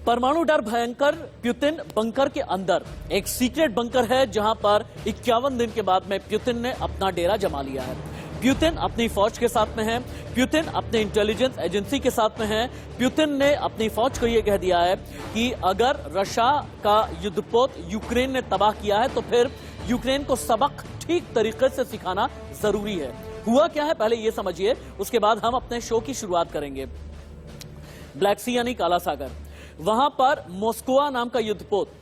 परमाणु डर भयंकर। प्यूतिन बंकर के अंदर एक सीक्रेट बंकर है जहां पर 51 दिन के बाद में प्यूतिन ने अपना डेरा जमा लिया है। प्यूतिन अपनी फौज के साथ में है, प्यूतिन अपने इंटेलिजेंस एजेंसी के साथ में है। प्यूतिन ने अपनी फौज को यह कह दिया है कि अगर रशिया का युद्धपोत यूक्रेन ने तबाह किया है तो फिर यूक्रेन को सबक ठीक तरीके से सिखाना जरूरी है। हुआ क्या है पहले यह समझिए, उसके बाद हम अपने शो की शुरुआत करेंगे। ब्लैक सी यानी काला सागर, वहां पर मॉस्को नाम का युद्धपोत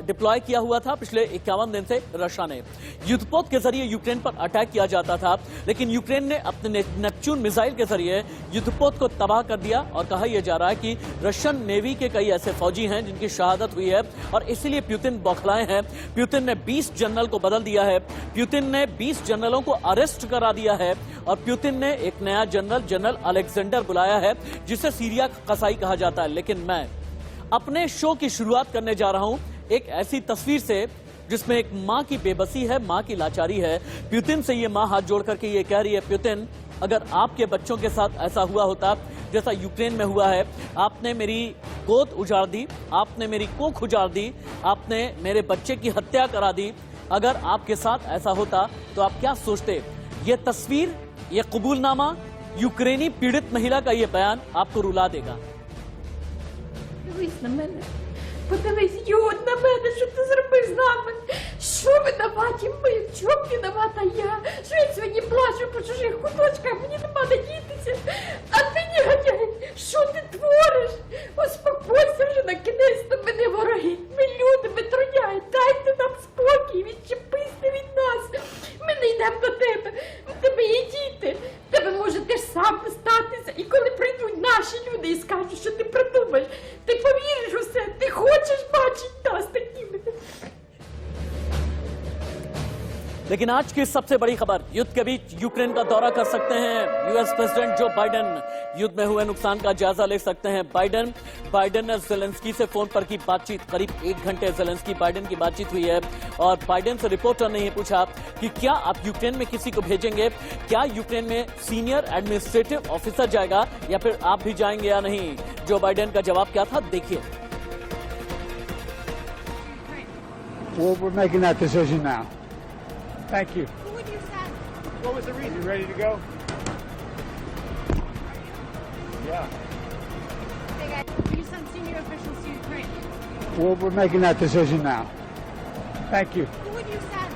डिप्लॉय किया हुआ था पिछले 51 दिन से। रशिया ने युद्धपोत के जरिए यूक्रेन पर अटैक किया जाता था, लेकिन यूक्रेन ने अपने नेपच्यून मिसाइल के जरिए युद्धपोत को तबाह कर दिया। और कहा यह जा रहा है कि रशियन नेवी के कई ऐसे फौजी हैं जिनकी शहादत हुई है और इसीलिए प्यूतिन बौखलाए हैं। प्यूतिन ने 20 जनरल को बदल दिया है, प्यूतिन ने 20 जनरलों को अरेस्ट करा दिया है और प्यूतिन ने एक नया जनरल अलेक्जेंडर बुलाया है जिसे सीरिया का कसाई कहा जाता है। लेकिन मैं अपने शो की शुरुआत करने जा रहा हूं एक ऐसी तस्वीर से जिसमें एक मां की बेबसी है, मां की लाचारी है। प्यूतिन से ये मां हाथ जोड़ करके ये कह रही है, प्यूतिन अगर आपके बच्चों के साथ ऐसा हुआ होता जैसा यूक्रेन में हुआ है, आपने मेरी गोद उजाड़ दी, आपने मेरी कोख उजाड़ दी, आपने मेरे बच्चे की हत्या करा दी, अगर आपके साथ ऐसा होता तो आप क्या सोचते। ये तस्वीर, ये कबूलनामा, यूक्रेनी पीड़ित महिला का ये बयान आपको रुला देगा। Подивись на мене, подивись, Юд, на мене, що ти зробив з нами? Що винуваті ми? В чому винувата я? Що я сьогодні плачу по чужих куточках, мені нема де дітися? А ти, негодяй, що ти твориш? Успокойся вже на кінець, то мене вороги. Ми люди, ми трояють, дайте нам спокій, відчепися від нас. Ми не йдемо до тебе, в тебе є діти. В тебе може теж сам статися. І коли прийдуть наші люди і скажуть, що ти придумаєш, ти повіриш у це, ти хочеш бачити нас такими. लेकिन आज की सबसे बड़ी खबर, युद्ध के बीच यूक्रेन का दौरा कर सकते हैं यूएस प्रेसिडेंट जो बाइडेन। युद्ध में हुए नुकसान का जायजा ले सकते हैं बाइडेन ने जेलेंस्की से फोन पर की बातचीत। करीब 1 घंटे जेलेंस्की बाइडेन की बातचीत हुई है और बाइडेन से रिपोर्टर ने यह पूछा कि क्या आप यूक्रेन में किसी को भेजेंगे, क्या यूक्रेन में सीनियर एडमिनिस्ट्रेटिव ऑफिसर जाएगा या फिर आप भी जाएंगे या नहीं। जो बाइडेन का जवाब क्या था, देखिए। We're making that decision now. Thank you. Who would you send? What was the reason? You ready to go? Yeah. Hey guys, will you send senior officials to Ukraine? We're making that decision now. Thank you. Who would you send?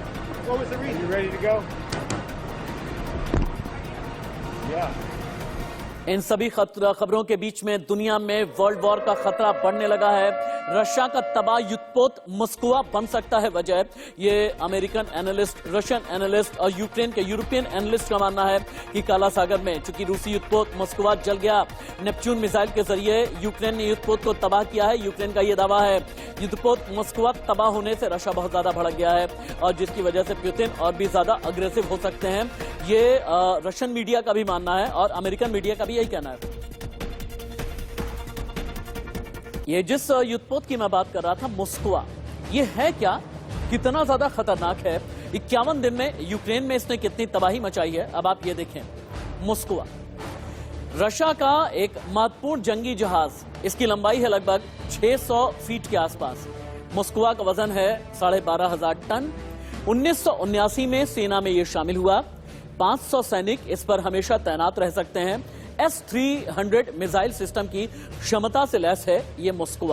What was the reason? You ready to go? Yeah. इन सभी खबरों के बीच में दुनिया में world war का खतरा बढ़ने लगा है। रशिया का तबाह युद्धपोत मॉस्को बन सकता है वजह। ये अमेरिकन एनालिस्ट, रशियन एनालिस्ट और यूक्रेन के यूरोपियन एनालिस्ट का मानना है कि काला सागर में चूंकि रूसी युद्धपोत मॉस्को जल गया, नेपच्यून मिसाइल के जरिए यूक्रेन ने युद्धपोत को तबाह किया है। यूक्रेन का यह दावा है युद्धपोत मॉस्को तबाह होने से रशिया बहुत ज्यादा भड़क गया है और जिसकी वजह से प्यूतिन और भी ज्यादा अग्रेसिव हो सकते हैं। ये रशियन मीडिया का भी मानना है और अमेरिकन मीडिया का भी यही कहना है। ये जिस युद्धपोत की मैं बात कर रहा था, मॉस्को, ये है क्या, कितना ज्यादा खतरनाक है, 51 दिन में यूक्रेन में इसने कितनी तबाही मचाई है, अब आप ये देखें। मॉस्को रशिया का एक महत्वपूर्ण जंगी जहाज, इसकी लंबाई है लगभग 600 फीट के आसपास। मॉस्को का वजन है 12,500 टन। 1979 में सेना में यह शामिल हुआ। 500 सैनिक इस पर हमेशा तैनात रह सकते हैं। S-300 मिसाइल सिस्टम की क्षमता से लैस है ये मॉस्को।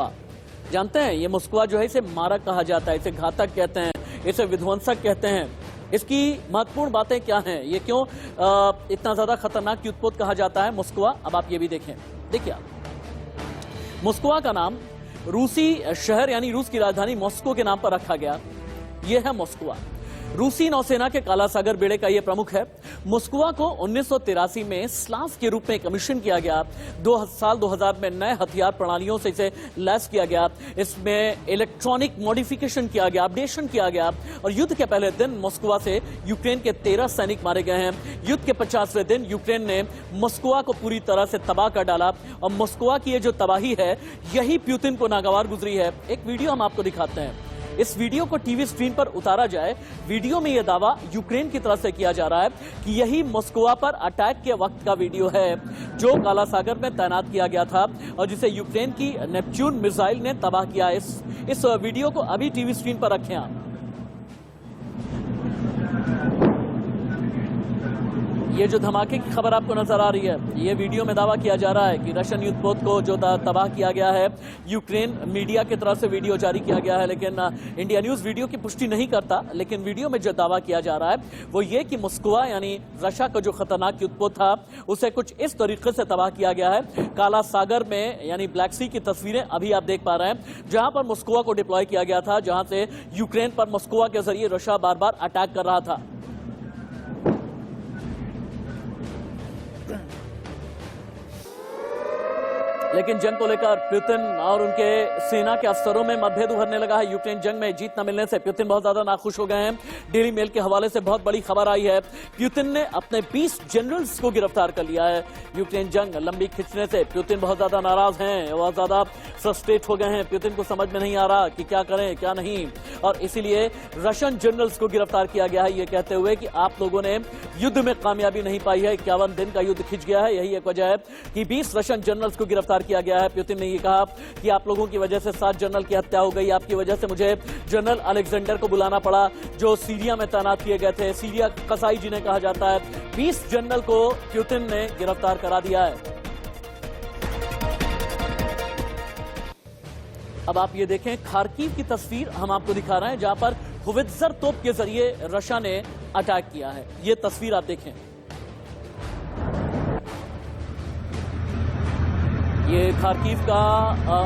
जानते हैं ये मॉस्को जो है इसे मारक कहा जाता है, इसे घातक कहते हैं, इसे विध्वंसक कहते हैं। इसकी महत्वपूर्ण बातें क्या हैं, ये क्यों इतना ज्यादा खतरनाक युद्धपोत कहा जाता है मॉस्को, अब आप ये भी देखें। देखिए, मॉस्को का नाम रूसी शहर यानी रूस की राजधानी मॉस्को के नाम पर रखा गया। यह है मॉस्को। रूसी नौसेना के काला सागर बेड़े का यह प्रमुख है। मॉस्को को 1983 में स्लाव के रूप में कमीशन किया गया। 2000 में नए हथियार प्रणालियों से इसे लैस किया गया। इसमें इलेक्ट्रॉनिक मॉडिफिकेशन किया गया, अपडेशन किया गया और युद्ध के पहले दिन मॉस्को से यूक्रेन के 13 सैनिक मारे गए हैं। युद्ध के 50वें दिन यूक्रेन ने मॉस्को को पूरी तरह से तबाह कर डाला और मॉस्को की ये जो तबाही है यही प्यूतिन को नागवार गुजरी है। एक वीडियो हम आपको दिखाते हैं। इस वीडियो को टीवी स्क्रीन पर उतारा जाए। वीडियो में यह दावा यूक्रेन की तरफ से किया जा रहा है कि यही मॉस्को पर अटैक के वक्त का वीडियो है जो काला सागर में तैनात किया गया था और जिसे यूक्रेन की नेपच्यून मिसाइल ने तबाह किया। इस वीडियो को अभी टीवी स्क्रीन पर रखें आप। ये जो धमाके की खबर आपको नजर आ रही है, ये वीडियो में दावा किया जा रहा है कि रशियन युद्धपोत को जो तबाह किया गया है, यूक्रेन मीडिया की तरफ से वीडियो जारी किया गया है, लेकिन इंडिया न्यूज वीडियो की पुष्टि नहीं करता। लेकिन वीडियो में जो दावा किया जा रहा है वो ये कि मॉस्को यानी रशिया का जो खतरनाक युद्धपोत था उसे कुछ इस तरीके से तबाह किया गया है। काला सागर में यानी ब्लैक सी की तस्वीरें अभी आप देख पा रहे हैं जहां पर मॉस्को को डिप्लॉय किया गया था, जहां से यूक्रेन पर मॉस्को के जरिए रशिया बार बार अटैक कर रहा था। लेकिन जंग को लेकर पुतिन और उनके सेना के अफसरों में मतभेद उभरने लगा है। यूक्रेन जंग में जीत न मिलने से पुतिन बहुत ज्यादा नाखुश हो गए हैं। डेली मेल के हवाले से बहुत बड़ी खबर आई है, पुतिन ने अपने 20 जनरल्स को गिरफ्तार कर लिया है। यूक्रेन जंग लंबी खिंचने से पुतिन बहुत ज्यादा नाराज हैं, बहुत ज्यादा फ्रस्ट्रेट हो गए हैं। पुतिन को समझ में नहीं आ रहा कि क्या करें क्या नहीं, और इसीलिए रशियन जनरल्स को गिरफ्तार किया गया है, ये कहते हुए कि आप लोगों ने युद्ध में कामयाबी नहीं पाई है। 51 दिन का युद्ध खिंच गया है, यही एक वजह है कि 20 रशियन जनरल्स को गिरफ्तार किया गया है। पुतिन ने ये कहा कि आप लोगों की वजह से 7 जनरल की हत्या हो गई, आपकी वजह से मुझे जनरल अलेक्जेंडर को बुलाना पड़ा जो सीरिया में तैनात किए गए थे, सीरिया कसाई जिन्हें कहा जाता है। 20 जनरल को पुतिन ने गिरफ्तार करा दिया है। अब आप ये देखें, खार्किव की तस्वीर हम आपको दिखा रहे हैं जहां पर होवित्जर तोप के जरिए रशिया ने अटैक किया है। ये तस्वीर आप देखें, ये खार्किव का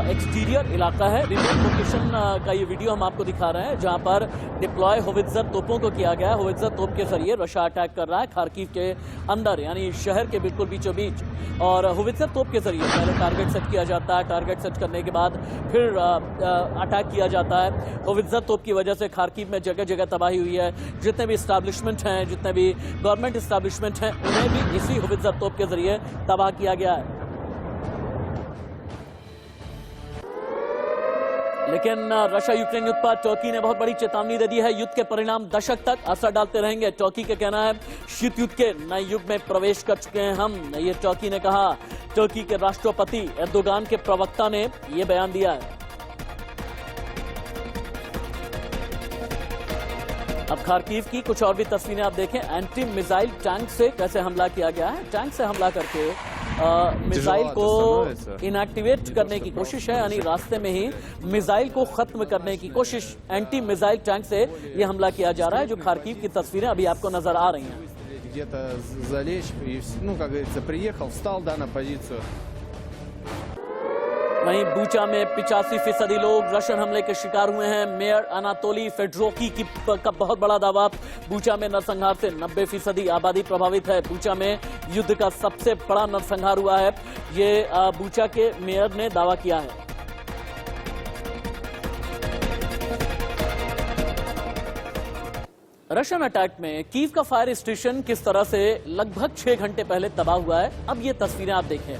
एक्सटीरियर इलाका है। रिमोट लोकेशन का ये वीडियो हम आपको दिखा रहे हैं जहां पर डिप्लॉय होवित्जर तोपों को किया गया है। होवित्जर तोप के जरिए रशिया अटैक कर रहा है खार्किव के अंदर यानी शहर के बिल्कुल बीचों बीच, और होवित्जर तोप के जरिए पहले टारगेट सेट किया जाता है, टारगेट सेट करने के बाद फिर अटैक किया जाता है। होवित्जर तोप की वजह से खार्किव में जगह जगह तबाही हुई है। जितने भी इस्टेब्लिशमेंट हैं, जितने भी गवर्नमेंट इस्टेब्लिशमेंट हैं, उन्हें भी इसी होवित्जर तोप के जरिए तबाह किया गया है। लेकिन रशिया यूक्रेन युद्ध पर टर्की ने बहुत बड़ी चेतावनी दे दी है। युद्ध के परिणाम दशक तक असर डालते रहेंगे। टर्की का कहना है शीत युद्ध के नए युग में प्रवेश कर चुके हैं हम, ये टर्की ने कहा। टर्की के राष्ट्रपति एर्दोगान के प्रवक्ता ने यह बयान दिया है। अब खार्किव की कुछ और भी तस्वीरें आप देखें। एंटी मिसाइल टैंक से कैसे हमला किया गया है। टैंक से हमला करके मिसाइल को इनएक्टिवेट करने की कोशिश है, यानी रास्ते में ही मिसाइल को खत्म करने की कोशिश। एंटी मिसाइल टैंक से यह हमला किया जा रहा है। जो खार्किव की तस्वीरें अभी आपको नजर आ रही हैं। где-то залечь и, ну, как говорится, приехал, वстал, да, на позицию. वहीं बूचा में 85% लोग रशियन हमले के शिकार हुए हैं। मेयर अनातोली फेडरोकी का बहुत बड़ा दावा, बूचा में नरसंहार से 90% आबादी प्रभावित है। बूचा में युद्ध का सबसे बड़ा नरसंहार हुआ है, ये बूचा के मेयर ने दावा किया है। रशियन अटैक में कीव का फायर स्टेशन किस तरह से लगभग 6 घंटे पहले तबाह हुआ है। अब ये तस्वीरें आप देखें,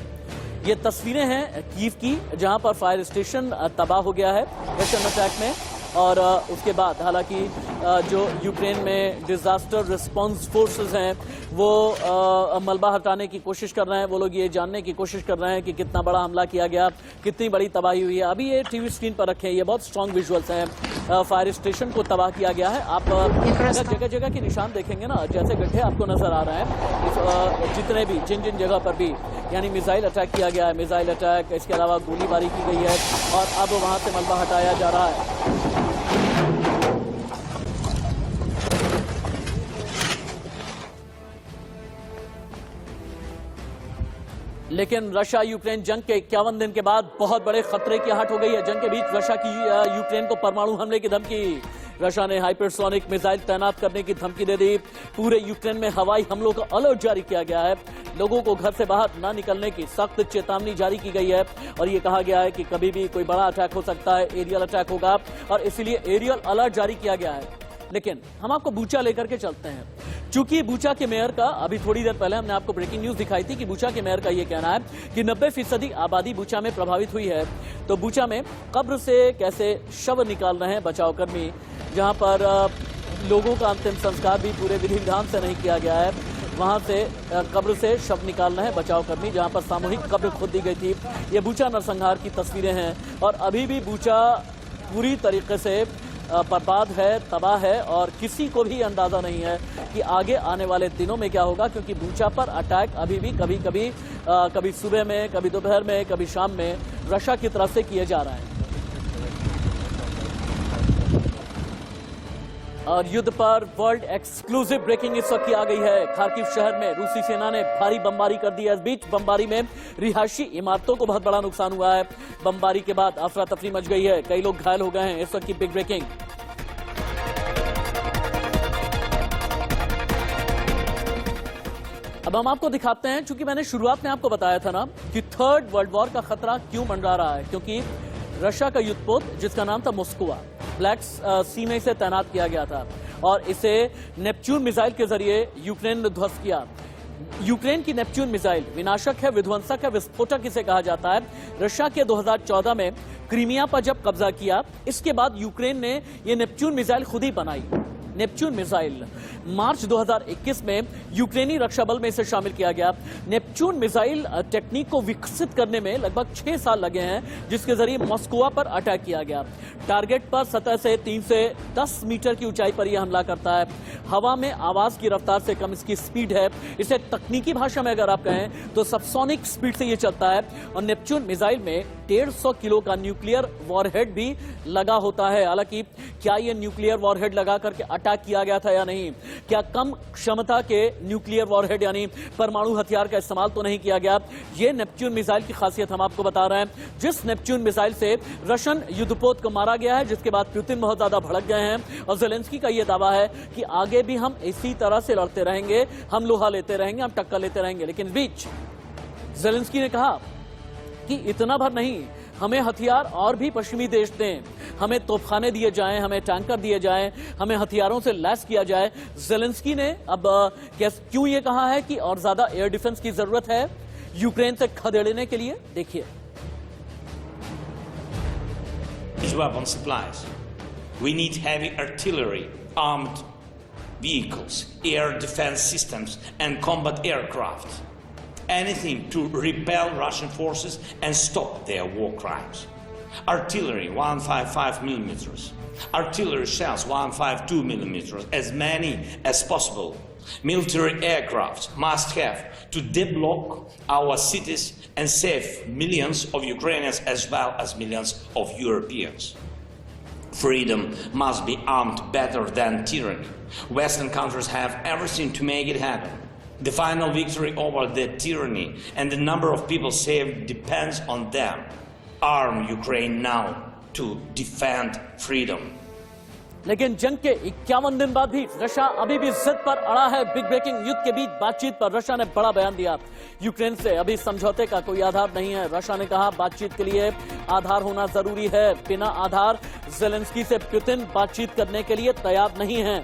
ये तस्वीरें हैं कीव की जहां पर फायर स्टेशन तबाह हो गया है रशियन अटैक में। और उसके बाद हालांकि जो यूक्रेन में डिजास्टर रिस्पांस फोर्सेस हैं वो मलबा हटाने की कोशिश कर रहे हैं। वो लोग ये जानने की कोशिश कर रहे हैं कि कितना बड़ा हमला किया गया, कितनी बड़ी तबाही हुई है। अभी ये टीवी स्क्रीन पर रखें, ये बहुत स्ट्रांग विजुअल्स हैं। फायर स्टेशन को तबाह किया गया है। आप अगर जगह जगह के निशान देखेंगे ना, जैसे गड्ढे आपको नजर आ रहे हैं, जितने भी जिन जिन जगह पर भी यानी मिसाइल अटैक किया गया है, मिसाइल अटैक, इसके अलावा गोलीबारी की गई है और अब वहां से मलबा हटाया जा रहा है। लेकिन रशिया यूक्रेन जंग के 51 दिन के बाद बहुत बड़े खतरे की आहट हो गई है। जंग के बीच रशिया की यूक्रेन को परमाणु हमले की धमकी। रशिया ने हाइपरसोनिक मिसाइल तैनात करने की धमकी दे दी। पूरे यूक्रेन में हवाई हमलों का अलर्ट जारी किया गया है। लोगों को घर से बाहर न निकलने की सख्त चेतावनी जारी की गई है और ये कहा गया है कि कभी भी कोई बड़ा अटैक हो सकता है, एरियल अटैक होगा और इसलिए एरियल अलर्ट जारी किया गया है। लेकिन हम आपको बूचा लेकर के चलते हैं, चूंकि बूचा के मेयर का अभी थोड़ी देर पहले हमने आपको ब्रेकिंग न्यूज दिखाई थी कि बूचा के मेयर का यह कहना है कि 90% आबादी बूचा में प्रभावित हुई है। तो बूचा में कब्र से कैसे शव निकाल रहे हैं बचाव कर्मी, जहां पर लोगों का अंतिम संस्कार भी पूरे विधि विधान से नहीं किया गया है। वहां से कब्र से शव निकाल रहे हैं बचाव कर्मी, जहां पर सामूहिक कब्र खोद दी गई थी। ये बूचा नरसंहार की तस्वीरें हैं और अभी भी बूचा पूरी तरीके से बर्बाद है, तबाह है और किसी को भी अंदाजा नहीं है कि आगे आने वाले दिनों में क्या होगा, क्योंकि बूचा पर अटैक अभी भी कभी सुबह में, कभी दोपहर में, कभी शाम में रशिया की तरफ से किए जा रहे हैं। और युद्ध पर वर्ल्ड एक्सक्लूसिव ब्रेकिंग इस वक्त की आ गई है। खार्किव शहर में रूसी सेना ने भारी बमबारी कर दी है। इस बीच बमबारी में रिहायशी इमारतों को बहुत बड़ा नुकसान हुआ है। बमबारी के बाद अफरा तफरी मच गई है, कई लोग घायल हो गए हैं। इस वक्त की बिग ब्रेकिंग। अब हम आपको दिखाते हैं, चूंकि मैंने शुरुआत में आपको बताया था ना कि थर्ड वर्ल्ड वॉर का खतरा क्यों मंडरा रहा है, क्योंकि रशिया का युद्धपोत जिसका नाम था मोस्कवा, ब्लैक सी में इसे तैनात किया गया था और इसे नेपच्यून मिसाइल के जरिए यूक्रेन ने ध्वस्त किया। यूक्रेन की नेपच्यून मिसाइल विनाशक है, विध्वंसक है, विस्फोटक इसे कहा जाता है। रशिया के 2014 में क्रीमिया पर जब कब्जा किया, इसके बाद यूक्रेन ने यह नेपच्यून मिसाइल खुद ही बनाई। नेपच्यून मिसाइल मार्च 2021 में यूक्रेनी रक्षा बल में इसे शामिल किया गया। नेपच्यून मिसाइल टेक्निक को विकसित करने में लगभग 6 साल लगे हैं, जिसके जरिए मॉस्कोवा पर अटैक किया गया। टारगेट पर सतह से 3 से 10 मीटर की ऊंचाई पर यह हमला करता है। हवा में आवाज की रफ्तार से कम इसकी स्पीड है। इसे तकनीकी भाषा में अगर आप कहें तो सबसोनिक स्पीड से यह चलता है। और नेपच्यून मिसाइल में 150 किलो का न्यूक्लियर वॉरहेड भी लगा होता है। हालांकि क्या यह न्यूक्लियर वॉरहेड लगा करके अटैक किया गया था या नहीं, क्या कम क्षमता के न्यूक्लियर वॉरहेड यानी परमाणु हथियार का इस्तेमाल तो नहीं किया गया, यह नेपच्यून मिसाइल की खासियत हम आपको बता रहे हैं। जिस नेपच्यून मिसाइल से रशियन युद्धपोत को मारा गया है, जिसके बाद पुतिन बहुत ज्यादा भड़क गए हैं और ज़ेलेंस्की का यह दावा है कि आगे भी हम इसी तरह से लड़ते रहेंगे, हम लोहा लेते रहेंगे, हम टक्कर लेते रहेंगे। लेकिन इस बीच ज़ेलेंस्की ने कहा कि इतना भर नहीं, हमें हथियार और भी पश्चिमी देश दें, हमें तोपखाने दिए जाएं, हमें टैंकर दिए जाएं, हमें हथियारों से लैस किया जाए। ज़ेलेंस्की ने अब क्यों ये कहा है कि और ज्यादा एयर डिफेंस की जरूरत है यूक्रेन से खदेड़ने के लिए, देखिए। Weapon supplies. We need heavy artillery, armed vehicles, air defense systems, and combat aircraft. Anything to repel Russian forces and stop their war crimes. Artillery 155 millimeters, artillery shells 152 millimeters, as many as possible. Military aircraft must have to deblock our cities and save millions of Ukrainians as well as millions of Europeans. Freedom must be armed better than tyranny. Western countries have everything to make it happen. The final victory over the tyranny and the number of people saved depends on them. Arm Ukraine now to defend freedom. लेकिन जंग के 51 दिन बाद भी Russia अभी भी जिद पर अड़ा है। बिग ब्रेकिंग, युद्ध के बीच बातचीत पर रशिया ने बड़ा बयान दिया। यूक्रेन से अभी समझौते का कोई आधार नहीं है। रशिया ने कहा बातचीत के लिए आधार होना जरूरी है। बिना आधार ज़ेलेंस्की से पुतिन बातचीत करने के लिए तैयार नहीं है।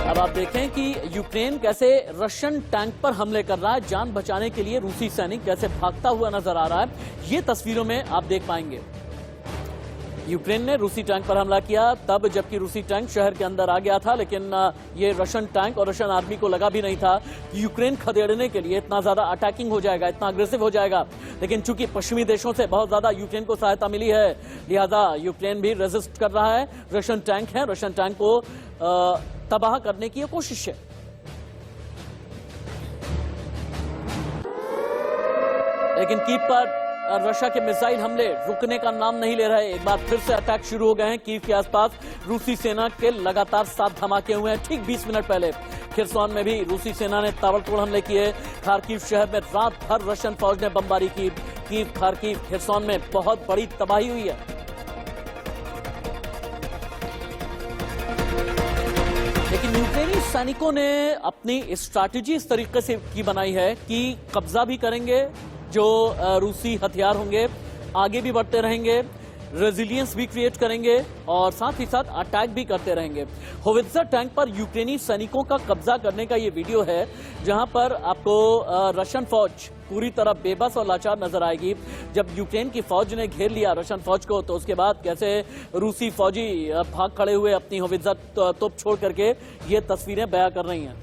अब आप देखें कि यूक्रेन कैसे रशियन टैंक पर हमले कर रहा है। जान बचाने के लिए रूसी सैनिक कैसे भागता हुआ नजर आ रहा है, ये तस्वीरों में आप देख पाएंगे। यूक्रेन ने रूसी टैंक पर हमला किया तब जबकि रूसी टैंक शहर के अंदर आ गया था, लेकिन ये रशियन टैंक और रशियन आर्मी को लगा भी नहीं था कि यूक्रेन खदेड़ने के लिए इतना ज्यादा अटैकिंग हो जाएगा, इतना अग्रेसिव हो जाएगा। लेकिन चूंकि पश्चिमी देशों से बहुत ज्यादा यूक्रेन को सहायता मिली है, लिहाजा यूक्रेन भी रेजिस्ट कर रहा है। रशियन टैंक है, रशियन टैंक को तबाह करने की कोशिश है। लेकिन कीव पर रशिया के मिसाइल हमले रुकने का नाम नहीं ले रहे। एक बार फिर से अटैक शुरू हो गए हैं। कीव के आसपास रूसी सेना के लगातार 7 धमाके हुए हैं। ठीक 20 मिनट पहले खिरसोन में भी रूसी सेना ने ताबड़तोड़ हमले किए। खार्किव शहर में रात भर रशियन फौज ने बमबारी की। कीव, खार्किव, खिरसोन में बहुत बड़ी तबाही हुई है। लेकिन यूक्रेनी सैनिकों ने अपनी स्ट्रैटेजी इस तरीके से की बनाई है कि कब्जा भी करेंगे जो रूसी हथियार होंगे, आगे भी बढ़ते रहेंगे, रेजिलियंस भी क्रिएट करेंगे और साथ ही साथ अटैक भी करते रहेंगे। होवित्जर टैंक पर यूक्रेनी सैनिकों का कब्जा करने का ये वीडियो है, जहां पर आपको रशियन फौज पूरी तरह बेबस और लाचार नजर आएगी। जब यूक्रेन की फौज ने घेर लिया रशियन फौज को, तो उसके बाद कैसे रूसी फौजी भाग खड़े हुए अपनी होवित्जर तोप छोड़ करके ये तस्वीरें बयां कर रही हैं।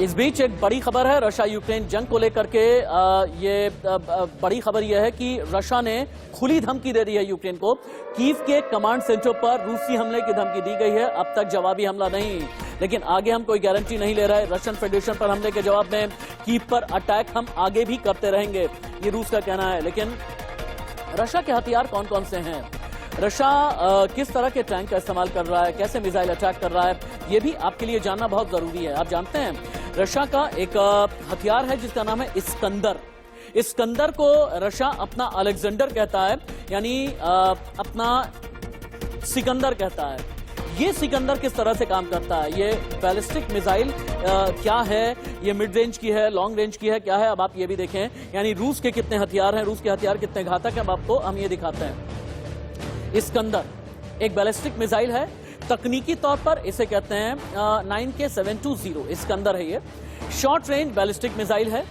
इस बीच एक बड़ी खबर है रशिया यूक्रेन जंग को लेकर के। बड़ी खबर यह है कि रशिया ने खुली धमकी दे दी है यूक्रेन को। कीव के कमांड सेंटर पर रूसी हमले की धमकी दी गई है। अब तक जवाबी हमला नहीं, लेकिन आगे हम कोई गारंटी नहीं ले रहे। रशियन फेडरेशन पर हमले के जवाब में कीव पर अटैक हम आगे भी करते रहेंगे, ये रूस का कहना है। लेकिन रशिया के हथियार कौन कौन से हैं, रशिया किस तरह के टैंक का इस्तेमाल कर रहा है, कैसे मिसाइल अटैक कर रहा है, ये भी आपके लिए जानना बहुत जरूरी है। आप जानते हैं रशिया का एक हथियार है जिसका नाम है इस्कंदर। इस्कंदर को रशिया अपना अलेक्जेंडर कहता है, यानी अपना सिकंदर कहता है। ये सिकंदर किस तरह से काम करता है, ये बैलिस्टिक मिसाइल क्या है, ये मिड रेंज की है, लॉन्ग रेंज की है, क्या है, अब आप ये भी देखें। यानी रूस के कितने हथियार हैं, रूस के हथियार कितने घातक हैं, अब आपको हम ये दिखाते हैं। इस्कंदर एक बैलिस्टिक मिसाइल है, तकनीकी तौर पर इसे कहते हैं 9K720 इस्कंदर है। ये शॉर्ट रेंज बैलिस्टिक मिसाइल है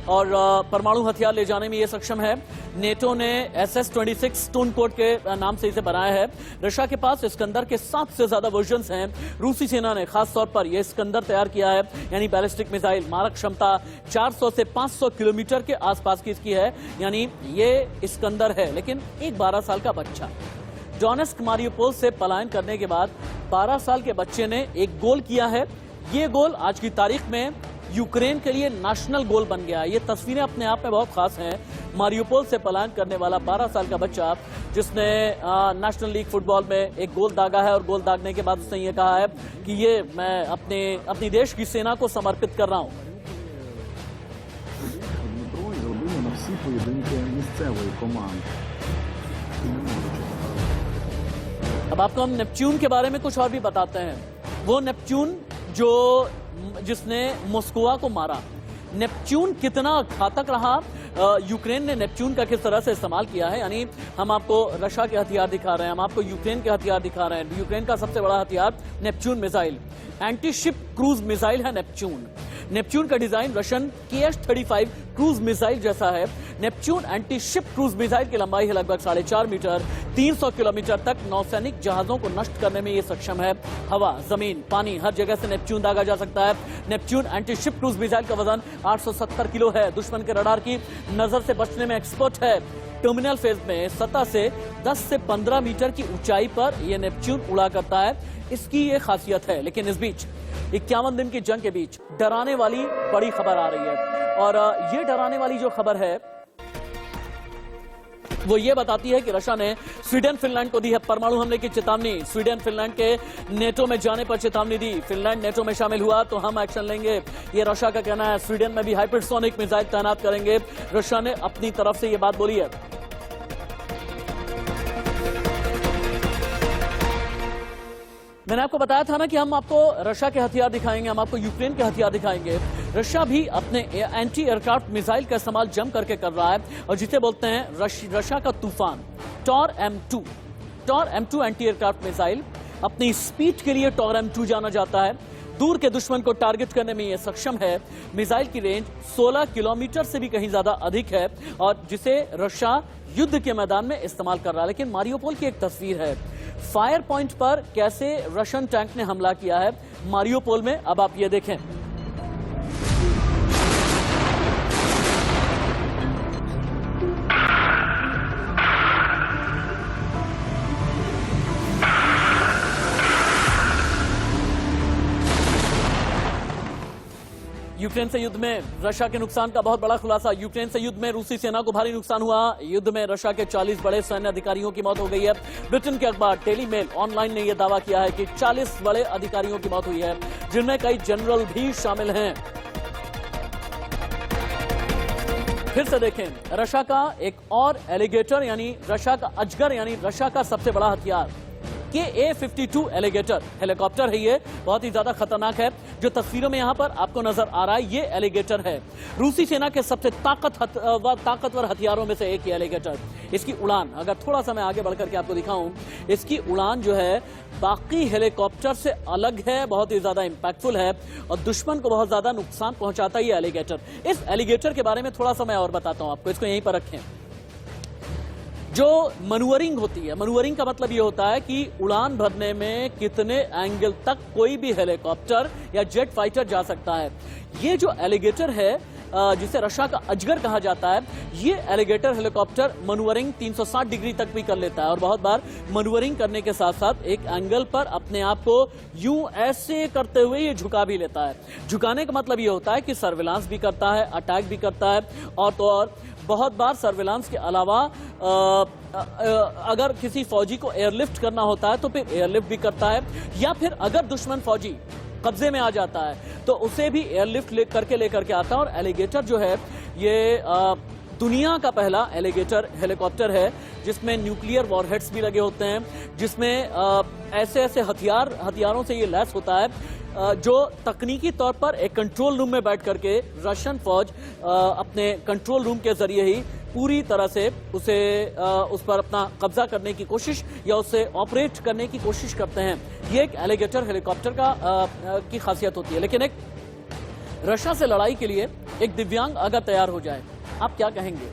और परमाणु हथियार ले जाने में ये सक्षम है। नेटो ने SS-26 स्टोन कोड के नाम से इसे बनाया है। रशिया के पास इस्कंदर के 7 से ज्यादा वर्जन्स हैं। रूसी सेना ने खास तौर पर यह इस्कंदर तैयार किया है, यानी बैलिस्टिक मिसाइल। मारक क्षमता 400 से 500 किलोमीटर के आसपास की इसकी है, यानी ये इस्कंदर है। लेकिन एक 12 साल का बच्चा डोनेस्क मारियोपोल से पलायन करने के बाद 12 साल के बच्चे ने एक गोल किया है। ये गोल आज की तारीख में यूक्रेन के लिए नेशनल गोल बन गया। ये तस्वीरें अपने आप में बहुत खास हैं। मारियोपोल से पलायन करने वाला 12 साल का बच्चा जिसने नेशनल लीग फुटबॉल में एक गोल दागा है और गोल दागने के बाद उसने ये कहा है कि ये मैं अपनी देश की सेना को समर्पित कर रहा हूं। अब आपको हम नेपच्यून के बारे में कुछ और भी बताते हैं। वो नेपच्यून जिसने मॉस्को को मारा। नेपच्यून कितना घातक रहा, यूक्रेन ने नेपच्यून का किस तरह से इस्तेमाल किया है। यानी हम आपको रशिया के हथियार दिखा रहे हैं, हम आपको यूक्रेन के हथियार दिखा रहे हैं। यूक्रेन का सबसे बड़ा हथियार Neptune missile, anti ship cruise missile है नेपच्यून। नेपच्यून का design Russian KH-35 cruise missile जैसा है। Neptune anti ship cruise missile की लंबाई है लगभग 4.5 मीटर। 300 किलोमीटर तक नौसैनिक जहाजों को नष्ट करने में यह सक्षम है। हवा, जमीन, पानी, हर जगह से नेपच्यून दागा जा सकता है। Neptune anti ship cruise missile का वजन 870 किलो है। दुश्मन के रडार की नजर से बचने में एक्सपर्ट है। टर्मिनल फेज में सतह से 10 से 15 मीटर की ऊंचाई पर यह नेपच्यून उड़ा करता है, इसकी ये खासियत है। लेकिन इस बीच 51 दिन की जंग के बीच डराने वाली बड़ी खबर आ रही है, और ये डराने वाली जो खबर है वो ये बताती है कि रशिया ने स्वीडन फिनलैंड को दी है परमाणु हमले की चेतावनी। स्वीडन फिनलैंड के नेटो में जाने पर चेतावनी दी। फिनलैंड नेटो में शामिल हुआ तो हम एक्शन लेंगे, ये रशिया का कहना है। स्वीडन में भी हाइपरसोनिक मिसाइल तैनात करेंगे, रशिया ने अपनी तरफ से ये बात बोली है। मैंने आपको बताया था ना कि हम आपको रशिया के हथियार दिखाएंगे, हम आपको यूक्रेन के हथियार दिखाएंगे। रशिया भी अपने एंटी एयरक्राफ्ट मिसाइल का इस्तेमाल जम करके कर रहा है, और जिसे बोलते हैं रशिया का तूफान, Tor M2 anti aircraft missile. अपनी स्पीड के लिए टॉर M2 जाना जाता है। दूर के दुश्मन को टारगेट करने में यह सक्षम है। मिसाइल की रेंज 16 किलोमीटर से भी कहीं ज्यादा अधिक है, और जिसे रशिया युद्ध के मैदान में इस्तेमाल कर रहा है। लेकिन मारियोपोल की एक तस्वीर है, फायर पॉइंट पर कैसे रशियन टैंक ने हमला किया है मारियोपोल में, अब आप ये देखें। यूक्रेन से युद्ध में रशिया के नुकसान का बहुत बड़ा खुलासा। यूक्रेन से युद्ध में रूसी सेना को भारी नुकसान हुआ। युद्ध में रशिया के 40 बड़े सैन्य अधिकारियों की मौत हो गई है। ब्रिटेन के अखबार डेली मेल ऑनलाइन ने यह दावा किया है कि 40 बड़े अधिकारियों की मौत हुई है, जिनमें कई जनरल भी शामिल हैं। फिर से देखें, रशिया का एक और एलिगेटर यानी रशिया का अजगर यानी रशिया का सबसे बड़ा हथियार KA-52 एलिगेटर हेलीकॉप्टर है। ये बहुत ही ज्यादा खतरनाक है। जो तस्वीरों में यहां पर आपको नजर आ रहा है ये एलिगेटर है। रूसी सेना के सबसे ताकतवर हथियारों में से एक ये एलिगेटर। इसकी उड़ान अगर थोड़ा सा मैं आगे बढ़कर के आपको दिखाऊं, इसकी उड़ान जो है बाकी हेलीकॉप्टर से अलग है, बहुत ही ज्यादा इंपैक्टफुल है और दुश्मन को बहुत ज्यादा नुकसान पहुंचाता है ये एलिगेटर। इस एलिगेटर के बारे में थोड़ा सा मैं और बताता हूं आपको, इसको यहीं पर रखें। जो मनूवरिंग होती है, मनूवरिंग का मतलब ये होता है कि उड़ान भरने में कितने एंगल तक कोई भी हेलीकॉप्टर या जेट फाइटर जा सकता है। ये जो एलिगेटर है जिसे रशिया का अजगर कहा जाता है, ये एलिगेटर हेलीकॉप्टर मनूवरिंग 360 डिग्री तक भी कर लेता है और बहुत बार मनूवरिंग करने के साथ साथ एक एंगल पर अपने आप को यूं ऐसे करते हुए ये झुका भी लेता है। झुकाने का मतलब ये होता है कि सर्विलांस भी करता है, अटैक भी करता है और तो और बहुत बार सर्विलांस के अलावा अगर किसी फौजी को एयरलिफ्ट करना होता है तो फिर एयरलिफ्ट भी करता है, या फिर अगर दुश्मन फौजी कब्जे में आ जाता है तो उसे भी एयरलिफ्ट लेकर के आता है। और एलिगेटर जो है ये दुनिया का पहला एलिगेटर हेलीकॉप्टर है जिसमें न्यूक्लियर वॉरहेड्स भी लगे होते हैं, जिसमें ऐसे ऐसे हथियारों से ये लैस होता है जो तकनीकी तौर पर एक कंट्रोल रूम में बैठ करके रशियन फौज अपने कंट्रोल रूम के जरिए ही पूरी तरह से उस पर अपना कब्जा करने की कोशिश या उसे ऑपरेट करने की कोशिश करते हैं। ये एक एलिगेटर हेलीकॉप्टर की खासियत होती है। लेकिन एक रशिया से लड़ाई के लिए एक दिव्यांग अगर तैयार हो जाए, आप क्या कहेंगे?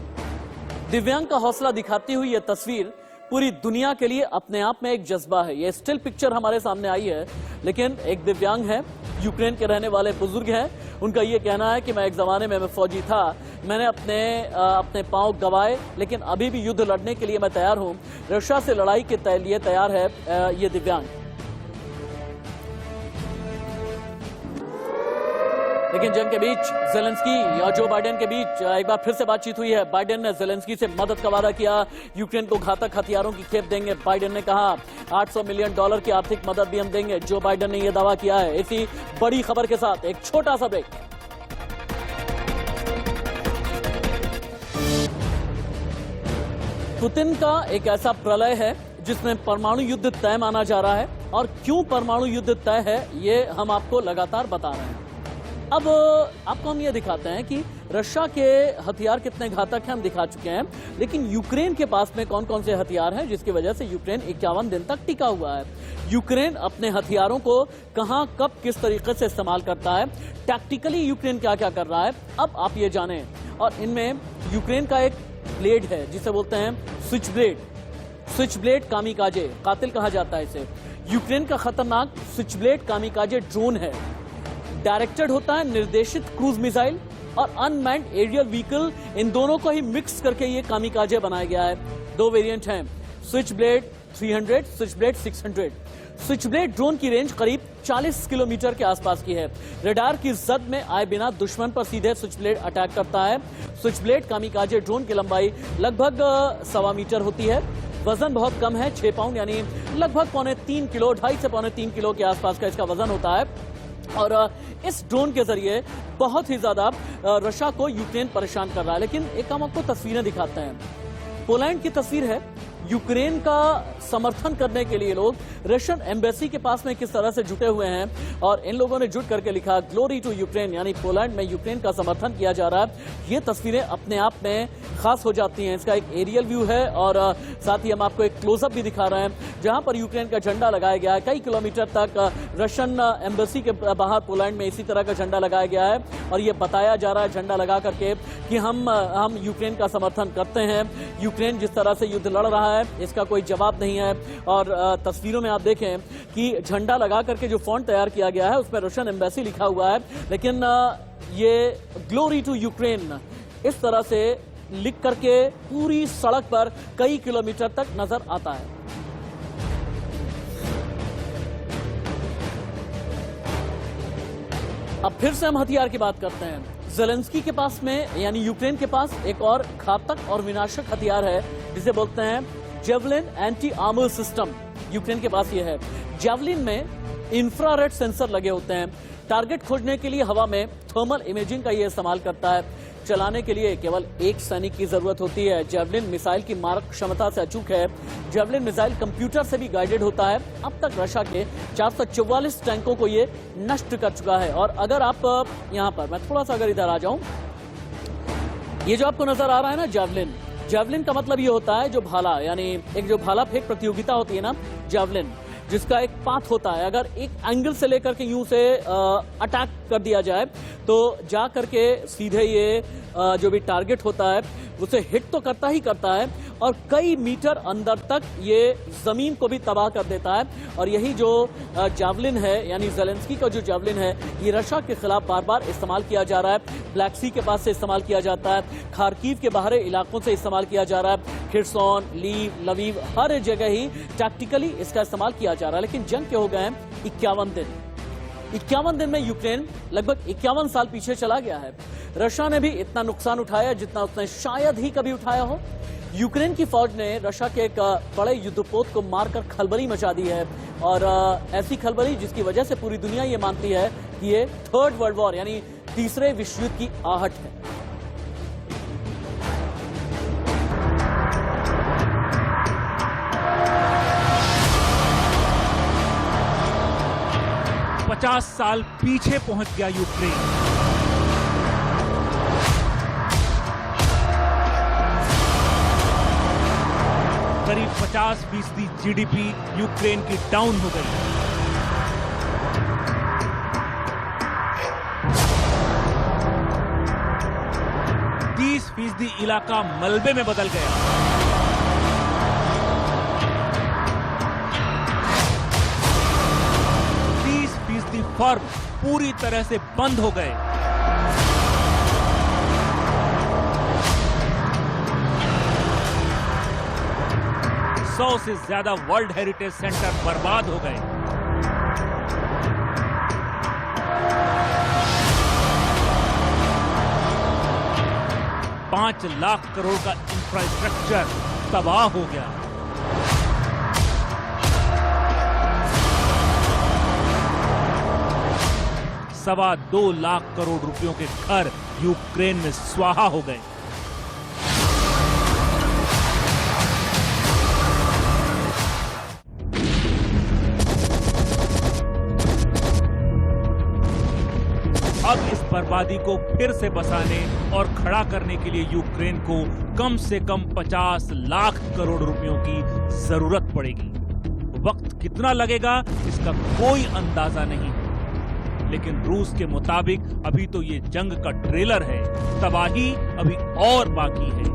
दिव्यांग का हौसला दिखाती हुई यह तस्वीर पूरी दुनिया के लिए अपने आप में एक जज्बा है। ये स्टिल पिक्चर हमारे सामने आई है, लेकिन एक दिव्यांग है, यूक्रेन के रहने वाले बुजुर्ग हैं। उनका ये कहना है कि मैं एक जमाने में फौजी था, मैंने अपने पांव गंवाए, लेकिन अभी भी युद्ध लड़ने के लिए मैं तैयार हूं। रशिया से लड़ाई के लिए तैयार है ये दिव्यांग। लेकिन जंग के बीच जेलेंस्की या जो बाइडेन के बीच एक बार फिर से बातचीत हुई है। बाइडेन ने जेलेंस्की से मदद का वादा किया, यूक्रेन को घातक हथियारों की खेप देंगे। बाइडेन ने कहा $800 मिलियन की आर्थिक मदद भी हम देंगे। जो बाइडेन ने यह दावा किया है। इसी बड़ी खबर के साथ एक छोटा सा ब्रेक। पुतिन का एक ऐसा प्रलय है जिसमें परमाणु युद्ध तय माना जा रहा है, और क्यों परमाणु युद्ध तय है ये हम आपको लगातार बता रहे हैं। अब आपको हम ये दिखाते हैं कि रशिया के हथियार कितने घातक हैं, हम दिखा चुके हैं, लेकिन यूक्रेन के पास में कौन कौन से हथियार हैं जिसकी वजह से यूक्रेन 51 दिन तक टिका हुआ है। यूक्रेन अपने हथियारों को कहां कब किस तरीके से इस्तेमाल करता है, टैक्टिकली यूक्रेन क्या क्या कर रहा है, अब आप ये जानें। और इनमें यूक्रेन का एक ब्लेड है जिसे बोलते हैं स्विच ब्लेड कामिकाजे, कातिल कहा जाता है इसे। यूक्रेन का खतरनाक स्विच ब्लेड कामिकाजे ड्रोन है। डायरेक्टेड होता है, निर्देशित क्रूज मिसाइल और अनमैन्ड एरियल व्हीकल, इन दोनों को ही मिक्स करके ये कामिकाजे बनाया गया है। दो वेरिएंट हैं, switch blade 300, switch blade 600। Switch blade drone की रेंज करीब 40 किलोमीटर के आसपास की है। रडार की जद में आए बिना दुश्मन पर सीधे स्विच ब्लेड अटैक करता है। स्विच ब्लेड कामिकाजे ड्रोन की लंबाई लगभग 1.25 मीटर होती है। वजन बहुत कम है, 6 पाउंड यानी लगभग 2.5 किलो, 2.5 से 3.5 किलो के आसपास का इसका वजन होता है। और इस ड्रोन के जरिए बहुत ही ज्यादा रशिया को यूक्रेन परेशान कर रहा है। लेकिन एक हम आपको तस्वीरें दिखाते हैं। पोलैंड की तस्वीर है। यूक्रेन का समर्थन करने के लिए लोग रशियन एम्बेसी के पास में किस तरह से जुटे हुए हैं, और इन लोगों ने जुट करके लिखा ग्लोरी टू यूक्रेन, यानी पोलैंड में यूक्रेन का समर्थन किया जा रहा है। ये तस्वीरें अपने आप में खास हो जाती हैं। इसका एक एरियल व्यू है और साथ ही हम आपको एक क्लोजअप भी दिखा रहे हैं जहां पर यूक्रेन का झंडा लगाया गया है। कई किलोमीटर तक रशियन एम्बेसी के बाहर पोलैंड में इसी तरह का झंडा लगाया गया है और ये बताया जा रहा है झंडा लगा करके कि हम यूक्रेन का समर्थन करते हैं। यूक्रेन जिस तरह से युद्ध लड़ रहा है इसका कोई जवाब नहीं है। और तस्वीरों में आप देखें कि झंडा लगा करके जो फॉन्ट तैयार किया गया है उसमें रशियन एम्बेसी लिखा हुआ है, लेकिन ये ग्लोरी टू यूक्रेन इस तरह से लिख करके पूरी सड़क पर कई किलोमीटर तक नजर आता है। अब फिर से हम हथियार की बात करते हैं। जेलेंस्की के पास में यानी यूक्रेन के पास एक और घातक और विनाशक हथियार है जिसे बोलते हैं javelin anti armour system. Ukraine के पास ये है। जेवलिन में इंफ्रारेड सेंसर लगे होते हैं। टारगेट खोजने के लिए हवा में थर्मल इमेजिंग का ये इस्तेमाल करता है। चलाने के लिए केवल एक सैनिक की जरूरत होती है। जेवलिन मिसाइल की मारक क्षमता से अचूक है। जेवलिन मिसाइल कंप्यूटर से भी गाइडेड होता है। अब तक रशिया के 444 टैंकों को ये नष्ट कर चुका है। और अगर आप यहां पर, मैं थोड़ा सा अगर इधर आ जाऊं, ये जो आपको नजर आ रहा है ना जेवलिन, जेवलिन का मतलब ये होता है जो भाला, यानी एक जो भाला फेंक प्रतियोगिता होती है ना जेवलिन, जिसका एक पाथ होता है। अगर एक एंगल से लेकर के यूं से अटैक कर दिया जाए तो जा करके सीधे ये जो भी टारगेट होता है उसे हिट तो करता ही करता है और कई मीटर अंदर तक ये जमीन को भी तबाह कर देता है। और यही जो जावलिन है, यानी ज़ेलेंस्की का जो जावलिन है, ये रशिया के खिलाफ बार बार इस्तेमाल किया जा रहा है। ब्लैक सी के पास से इस्तेमाल किया जाता है, खार्किव के बाहरी इलाकों से इस्तेमाल किया जा रहा है, खिरसोन, लीव, लवीव, हर जगह ही टैक्टिकली इसका इस्तेमाल किया जा रहा है। लेकिन जंग के हो गए हैं 51 दिन। 51 दिन में यूक्रेन लगभग 51 साल पीछे चला गया है। रशिया ने भी इतना नुकसान उठाया जितना उसने शायद ही कभी उठाया हो। यूक्रेन की फौज ने रशिया के एक बड़े युद्धपोत को मारकर खलबली मचा दी है और ऐसी खलबली जिसकी वजह से पूरी दुनिया ये मानती है कि ये थर्ड वर्ल्ड वॉर यानी तीसरे विश्व युद्ध की आहट है। पचास साल पीछे पहुंच गया यूक्रेन। करीब 50% जीडीपी यूक्रेन की डाउन हो गई। %30 इलाका मलबे में बदल गया। %30 फर्म पूरी तरह से बंद हो गए। सौ से ज्यादा वर्ल्ड हेरिटेज सेंटर बर्बाद हो गए। $5 लाख करोड़ का इंफ्रास्ट्रक्चर तबाह हो गया। $2.25 लाख करोड़ रुपयों के घर यूक्रेन में स्वाहा हो गए। अब इस बर्बादी को फिर से बसाने और खड़ा करने के लिए यूक्रेन को कम से कम 50 लाख करोड़ रुपयों की जरूरत पड़ेगी। वक्त कितना लगेगा इसका कोई अंदाजा नहीं, लेकिन रूस के मुताबिक अभी तो ये जंग का ट्रेलर है, तबाही अभी और बाकी है।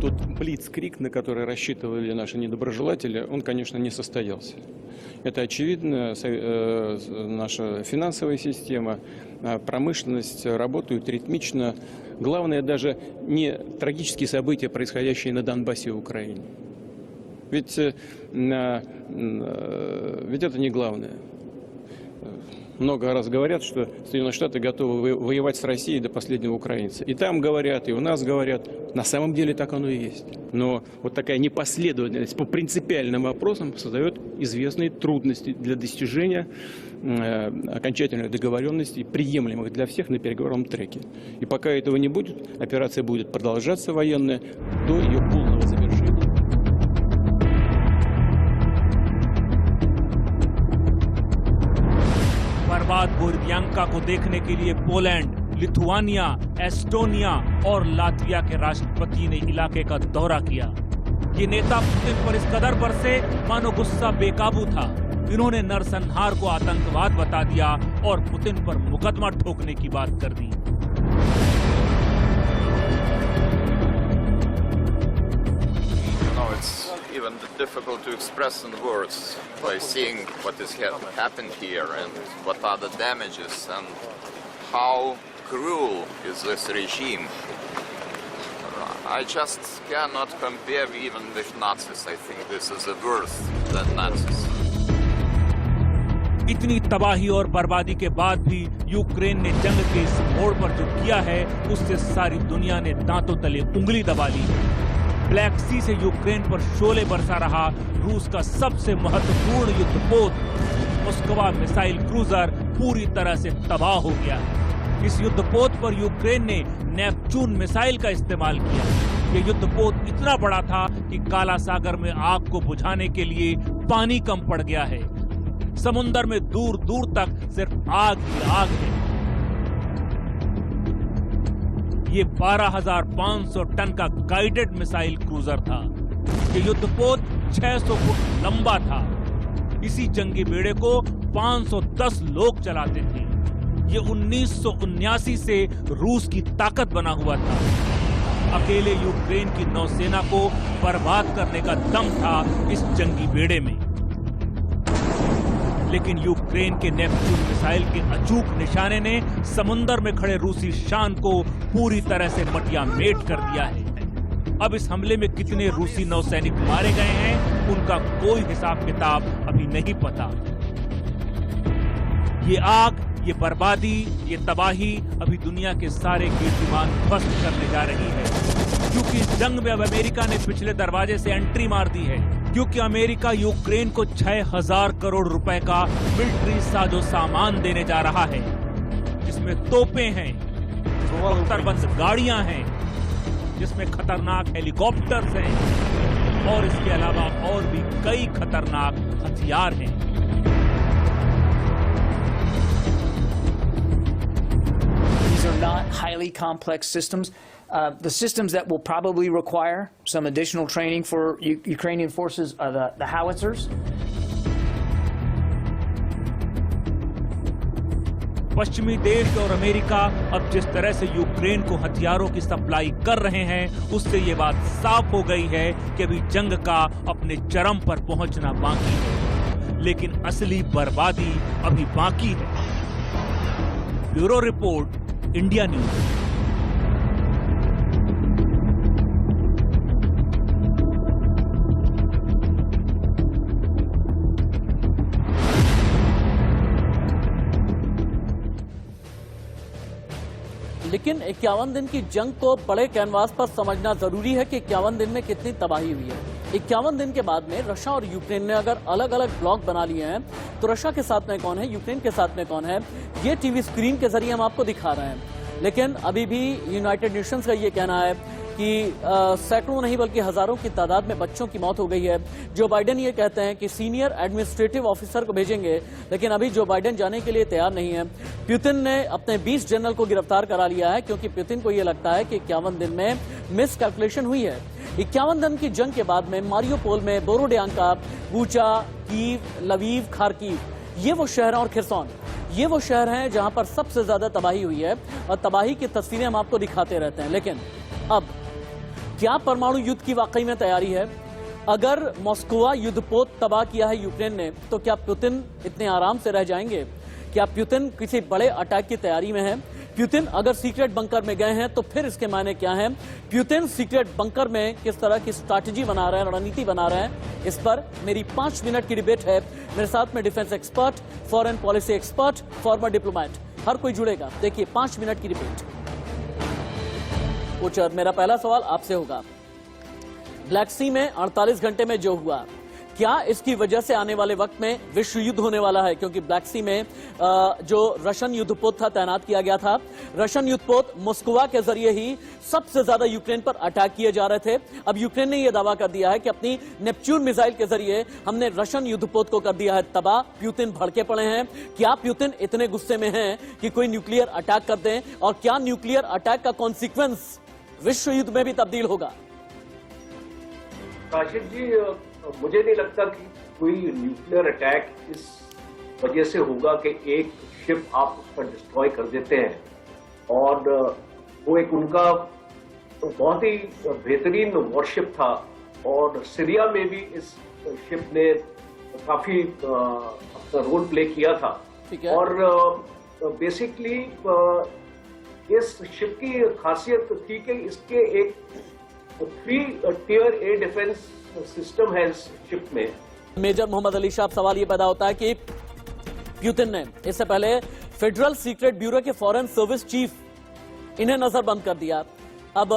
Тот блицкриг, на который рассчитывали наши недоброжелатели, он, конечно, не состоялся. Это очевидно. Наша финансовая система, промышленность работают ритмично. Главное даже не трагические события, происходящие на Донбассе и Украине. Ведь это не главное. Много раз говорят, что Соединенные Штаты готовы воевать с Россией до последнего украинца. И там говорят, и у нас говорят. На самом деле так оно и есть. Но вот такая непоследовательность по принципиальным вопросам создает известные трудности для достижения окончательных договоренностей, приемлемых для всех на переговорном треке. И пока этого не будет, операция будет продолжаться военная до ее полного завершения. बर्बाद बोर्बियांका को देखने के लिए पोलैंड, लिथुआनिया, एस्टोनिया और लातविया के राष्ट्रपति ने इलाके का दौरा किया। ये नेता पुतिन पर इस कदर बरसे मानो गुस्सा बेकाबू था। इन्होंने नरसंहार को आतंकवाद बता दिया और पुतिन पर मुकदमा ठोकने की बात कर दी। It's even difficult to express in words by seeing what has happened here and what are the damages and how cruel is this regime. I just cannot compare even with Nazis. I think this is worse than Nazis. इतनी तबाही और बर्बादी के बाद भी Ukraine ने जंग के इस मोड़ पर जो किया है उससे सारी दुनिया ने दांतों तले उंगली दबा ली। ब्लैक सी से यूक्रेन पर शोले बरसा रहा रूस का सबसे महत्वपूर्ण युद्धपोत मोस्कवा मिसाइल क्रूजर पूरी तरह से तबाह हो गया है। इस युद्धपोत पर यूक्रेन ने नेपच्यून मिसाइल का इस्तेमाल किया। यह युद्धपोत इतना बड़ा था कि काला सागर में आग को बुझाने के लिए पानी कम पड़ गया है। समुद्र में दूर दूर तक सिर्फ आग ही आग है। ये 12,500 टन का गाइडेड मिसाइल क्रूजर था। ये युद्धपोत 600 फुट लंबा था। इसी जंगी बेड़े को 510 लोग चलाते थे। ये 1979 से रूस की ताकत बना हुआ था। अकेले यूक्रेन की नौसेना को बर्बाद करने का दम था इस जंगी बेड़े में। लेकिन यूक्रेन के नेपच्यून मिसाइल के अचूक निशाने ने समुद्र में खड़े रूसी शान को पूरी तरह से मटियामेट कर दिया है। अब इस हमले में कितने रूसी नौसैनिक मारे गए हैं, उनका कोई हिसाब किताब अभी नहीं पता। ये आग, ये बर्बादी, ये तबाही अभी दुनिया के सारे कीर्तिमान ध्वस्त करने जा रही है। क्योंकि इस जंग में अब अमेरिका ने पिछले दरवाजे से एंट्री मार दी है। क्योंकि अमेरिका यूक्रेन को 6,000 करोड़ रुपए का मिलिट्री साजो सामान देने जा रहा है, जिसमें तोपें हैं, बख्तरबंद गाड़ियां हैं, जिसमें खतरनाक हेलीकॉप्टर्स हैं और इसके अलावा और भी कई खतरनाक हथियार हैं। These are not highly complex systems. The systems that will probably require some additional training for Ukrainian forces are the howitzers. पश्चिमी देश और अमेरिका अब जिस तरह से यूक्रेन को हथियारों की सप्लाई कर रहे हैं, उससे ये बात साफ हो गई है कि अभी जंग का अपने चरम पर पहुंचना बाकी है। लेकिन असली बर्बादी अभी बाकी है। Bureau report, India news. लेकिन 51 दिन की जंग को बड़े कैनवास पर समझना जरूरी है कि 51 दिन में कितनी तबाही हुई है। 51 दिन के बाद में रशिया और यूक्रेन ने अगर अलग अलग ब्लॉक बना लिए हैं, तो रशिया के साथ में कौन है, यूक्रेन के साथ में कौन है, ये टीवी स्क्रीन के जरिए हम आपको दिखा रहे हैं। लेकिन अभी भी यूनाइटेड नेशंस का ये कहना है कि सैकड़ों नहीं बल्कि हजारों की तादाद में बच्चों की मौत हो गई है। जो बाइडेन ये कहते हैं कि सीनियर एडमिनिस्ट्रेटिव ऑफिसर को भेजेंगे, लेकिन अभी जो बाइडेन जाने के लिए तैयार नहीं है। पुतिन ने अपने 20 जनरल को गिरफ्तार करा लिया है, क्योंकि पुतिन को ये लगता है कि 51 दिन में मिस कैलकुलेशन हुई है। 51 दिन की जंग के बाद में मारियोपोल में, बोरोडियांका, बूचा, कीव, लवीव, खार्किव, ये वो शहर और खिरसौन, ये वो शहर हैं जहां पर सबसे ज्यादा तबाही हुई है। और तबाही की तस्वीरें हम आपको दिखाते रहते हैं। लेकिन अब क्या परमाणु युद्ध की वाकई में तैयारी है? अगर मॉस्कोवा युद्धपोत तबाह किया है यूक्रेन ने, तो क्या पुतिन इतने आराम से रह जाएंगे? क्या पुतिन किसी बड़े अटैक की तैयारी में है? पुतिन अगर सीक्रेट बंकर में गए हैं तो फिर इसके मायने क्या हैं? पुतिन सीक्रेट बंकर में किस तरह की स्ट्रैटेजी बना रहे हैं, रणनीति बना रहे हैं? इस पर मेरी 5 मिनट की डिबेट है। मेरे साथ में defence expert, foreign policy expert, former diplomat, हर कोई जुड़ेगा। देखिए 5 मिनट की डिबेट। कोचर, मेरा पहला सवाल आपसे होगा, ब्लैक सी में 48 घंटे में जो हुआ, क्या इसकी वजह से आने वाले वक्त में विश्व युद्ध होने वाला है? क्योंकि ब्लैक सी में जो रशियन युद्धपोत था तैनात किया गया था, रशियन युद्धपोत मॉस्कोवा के जरिए ही सबसे ज्यादा यूक्रेन पर अटैक किए जा रहे थे। अब यूक्रेन ने यह दावा कर दिया है कि अपनी नेपच्यून मिसाइल के जरिए हमने रशियन युद्धपोत को कर दिया है तबाह। पुतिन भड़के पड़े हैं। क्या पुतिन इतने गुस्से में हैं कि कोई न्यूक्लियर अटैक कर दें? और क्या न्यूक्लियर अटैक का कॉन्सिक्वेंस विश्व युद्ध में भी तब्दील होगा? काशिफ जी, मुझे नहीं लगता कि कोई न्यूक्लियर अटैक इस वजह से होगा कि एक शिप आप उस पर डिस्ट्रॉय कर देते हैं। और वो एक उनका बहुत ही बेहतरीन वॉरशिप था, और सीरिया में भी इस शिप ने काफी अपना रोल प्ले किया था। और बेसिकली इस शिप की खासियत थी कि इसके एक 3 टियर एयर डिफेंस सिस्टम है इस शिप में। मेजर मोहम्मद अली शाह, सवाल ये पैदा होता है कि पुतिन ने इससे पहले फेडरल सीक्रेट ब्यूरो के फॉरेन सर्विस चीफ, इन्हें नजरबंद कर दिया। अब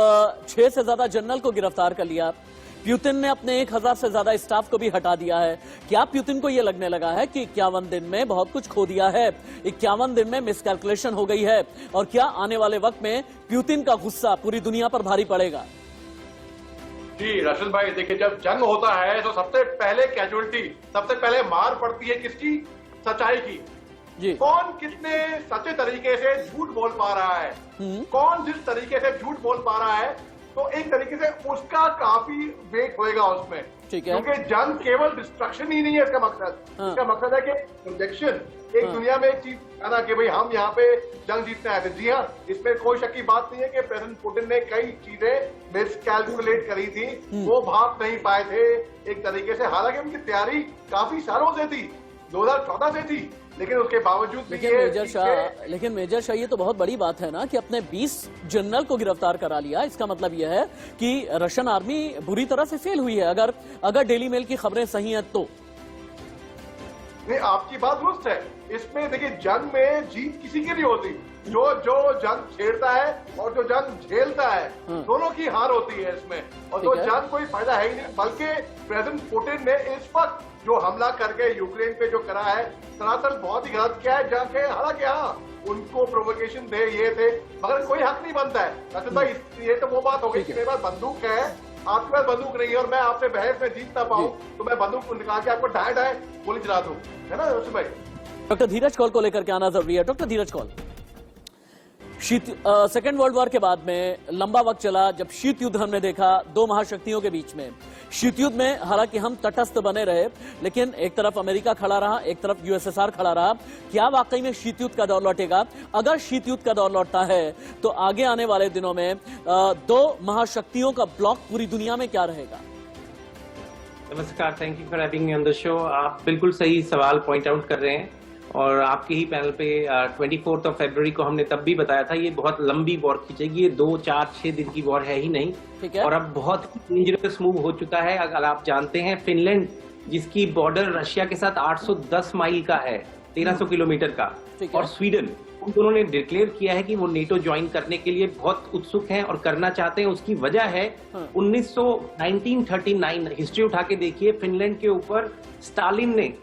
6 से ज्यादा जनरल को गिरफ्तार कर लिया। पुतिन ने अपने 1000 से ज्यादा स्टाफ को भी हटा दिया है। क्या पुतिन को यह लगने लगा है कि 51 दिन में बहुत कुछ खो दिया है, 51 दिन में मिसकैलकुलेशन हो गई है, और क्या आने वाले वक्त में पुतिन का गुस्सा पूरी दुनिया पर भारी पड़ेगा? जी राशिद भाई, देखिए जब जंग होता है तो सबसे पहले कैजुअलिटी, सबसे पहले मार पड़ती है किसकी? सच्चाई की। जी। कौन कितने सच्चे तरीके से झूठ बोल पा रहा है, कौन जिस तरीके से झूठ बोल पा रहा है, तो एक तरीके से उसका काफी वेट होएगा उसमें। ठीक है। क्योंकि जंग केवल डिस्ट्रक्शन ही नहीं है इसका मकसद। इसका मकसद है कि प्रोजेक्शन, एक दुनिया में एक चीज कहना कि भाई हम यहाँ पे जंग जीतने आए थे। जी हाँ, इसमें कोई शक की बात नहीं है कि प्रेसिडेंट पुतिन ने कई चीजें मिसकैलकुलेट करी थी, वो भाप नहीं पाए थे एक तरीके से। हालांकि उनकी तैयारी काफी सालों से थी, 2014 से थी, लेकिन उसके बावजूद लेकिन मेजर शाह ये तो बहुत बड़ी बात है ना कि अपने 20 जनरल को गिरफ्तार करा लिया। इसका मतलब यह है कि रशियन आर्मी बुरी तरह से फेल हुई है, अगर डेली मेल की खबरें सही हैं तो। नहीं, आपकी बात दुरुस्त है। इसमें देखिए जंग में जीत किसी की नहीं होती, जो जंग छेड़ता है और जो जंग झेलता है, दोनों की हार होती है इसमें। और तो जंग कोई फायदा है ही नहीं, बल्कि प्रेसिडेंट पुतिन ने इस वक्त जो हमला करके यूक्रेन पे जो करा है सरासर बहुत ही गलत किया है। जंग है, हालांकि हाँ उनको प्रोवोकेशन थे, ये थे, मगर कोई हक नहीं बनता है। राशिद भाई, ये तो वो बात हो गई कि मेरे पास बंदूक है, आपके पास बंदूक नहीं है, और मैं आपसे बहस में जीत ना पाऊं तो मैं बंदूक निकाल के आपको ढाए गोली चला दूं, है ना राशिद भाई? डॉक्टर धीरज कौल को लेकर के आना जरूरी है। डॉक्टर धीरज कौल, सेकेंड वर्ल्ड वॉर के बाद में लंबा वक्त चला जब शीत युद्ध हमने देखा दो महाशक्तियों के बीच में। शीत युद्ध में हालांकि हम तटस्थ बने रहे, लेकिन एक तरफ अमेरिका खड़ा रहा, एक तरफ यूएसएसआर खड़ा रहा। क्या वाकई में शीत युद्ध का दौर लौटेगा? अगर शीत युद्ध का दौर लौटता है तो आगे आने वाले दिनों में दो महाशक्तियों का ब्लॉक पूरी दुनिया में क्या रहेगा? नमस्कार, thank you for having me on the show. आप बिल्कुल सही सवाल पॉइंट आउट कर रहे हैं, और आपके ही पैनल पे 24 फरवरी को हमने तब भी बताया था ये बहुत लंबी वॉर खींचेगी, ये 2, 4, 6 दिन की वॉर है ही नहीं। ठीक है। और अब बहुत डेंजरस मूव हो चुका है। अगर आप जानते हैं, फिनलैंड जिसकी बॉर्डर रशिया के साथ 810 माइल का है, 1300 किलोमीटर का, और स्वीडन, उन दोनों ने डिक्लेयर किया है कि वो नेटो ज्वाइन करने के लिए बहुत उत्सुक हैं और करना चाहते हैं। उसकी वजह है 1939 हिस्ट्री उठा के देखिए, फिनलैंड के ऊपर स्टालिन ने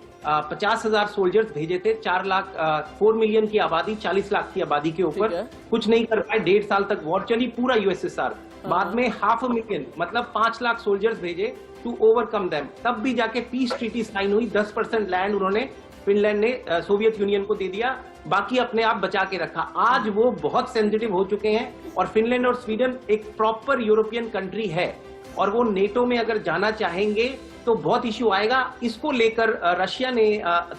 50,000 सोल्जर्स भेजे थे, 4 मिलियन की आबादी, 40 लाख की आबादी के ऊपर। कुछ नहीं कर पाए, 1.5 साल तक वॉर चली, पूरा यूएसएसआर। बाद में 500,000 मतलब 5 लाख सोल्जर्स भेजे टू ओवरकम देम, तब भी जाके पीस ट्रीटी साइन हुई। 10% लैंड उन्होंने, फिनलैंड ने सोवियत यूनियन को दे दिया, बाकी अपने आप बचा के रखा। आज वो बहुत सेंसिटिव हो चुके हैं, और फिनलैंड और स्वीडन एक प्रॉपर यूरोपियन कंट्री है, और वो नेटो में अगर जाना चाहेंगे तो बहुत इश्यू आएगा। इसको लेकर रशिया ने